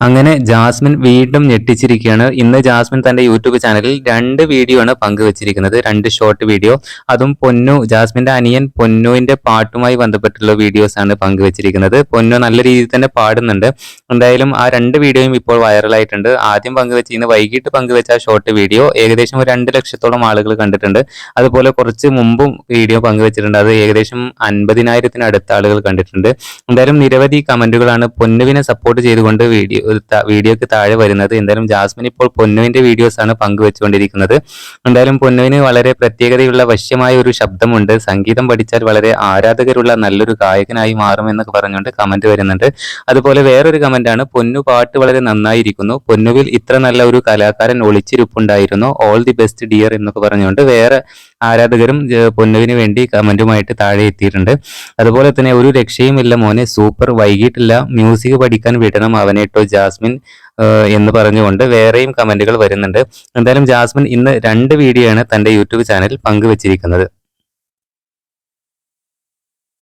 അങ്ങനെ ജാസ്മിൻ വീണ്ടും ഞെട്ടിച്ചിരിക്കുകയാണ്. ഇന്ന് ജാസ്മിൻ തന്റെ യൂട്യൂബ് ചാനലിൽ 2 വീഡിയോ ആണ് പങ്കുവച്ചിരിക്കുന്നത്. 2 ഷോർട്ട് വീഡിയോ. അതും ജാസ്മിന്റെ അനിയൻ പൊന്നുവിന്റെ പാട്ടുമായി ബന്ധപ്പെട്ടുള്ള വീഡിയോസ് ആണ് പങ്കുവച്ചിരിക്കുന്നത്. പൊന്നു നല്ല രീതിയിൽ തന്നെ പാടുന്നുണ്ട്. എന്തായാലും ആ 2 വീഡിയോയും ഇപ്പോൾ വൈറലായിട്ടുണ്ട്. ആദ്യം ഇന്ന് വൈകിട്ട് പങ്കുവെച്ച ഷോർട്ട് വീഡിയോ ഏകദേശം ഒരു 2 ലക്ഷത്തോളം ആളുകൾ കണ്ടിട്ടുണ്ട്. അതുപോലെ കുറച്ച് മുമ്പും വീഡിയോ പങ്കുവച്ചിട്ടുണ്ട്. അത് ഏകദേശം 50,000-ത്തിനടുത്ത ആളുകൾ കണ്ടിട്ടുണ്ട്. എന്തായാലും നിരവധി കമന്റുകളാണ് പൊന്നുവിനെ സപ്പോർട്ട് ചെയ്തുകൊണ്ട് വീഡിയോക്ക് താഴെ വരുന്നത്. എന്തായാലും ജാസ്മിൻ ഇപ്പോൾ പൊന്നുവിന്റെ വീഡിയോസ് ആണ് പങ്കുവെച്ചുകൊണ്ടിരിക്കുന്നത്. എന്തായാലും പൊന്നുവിന് വളരെ പ്രത്യേകതയുള്ള വശ്യമായ ഒരു ശബ്ദമുണ്ട്. സംഗീതം പഠിച്ചാൽ വളരെ ആരാധകരുള്ള നല്ലൊരു ഗായകനായി മാറുമെന്നൊക്കെ പറഞ്ഞുകൊണ്ട് കമന്റ് വരുന്നുണ്ട്. അതുപോലെ വേറൊരു കമന്റാണ്, പൊന്നു പാട്ട് വളരെ നന്നായിരിക്കുന്നു, പൊന്നുവിൽ ഇത്ര നല്ല ഒരു കലാകാരൻ ഒളിച്ചിരിപ്പുണ്ടായിരുന്നു, ഓൾ ദി ബെസ്റ്റ് ഡിയർ എന്നൊക്കെ പറഞ്ഞുകൊണ്ട് വേറെ ആരാധകരും പൊന്നുവിന് വേണ്ടി കമന്റുമായിട്ട് താഴെ എത്തിയിട്ടുണ്ട്. അതുപോലെ തന്നെ ഒരു രക്ഷയുമില്ല മോനെ, സൂപ്പർ, വൈകിട്ടില്ല, മ്യൂസിക് പഠിക്കാൻ വിടണം അവനേട്ടോ ജാസ്മിൻ എന്ന് പറഞ്ഞുകൊണ്ട് വേറെയും കമന്റുകൾ വരുന്നുണ്ട്. എന്തായാലും ജാസ്മിൻ ഇന്ന് 2 വീഡിയോ ആണ് തന്റെ യൂട്യൂബ് ചാനലിൽ പങ്കുവച്ചിരിക്കുന്നത്.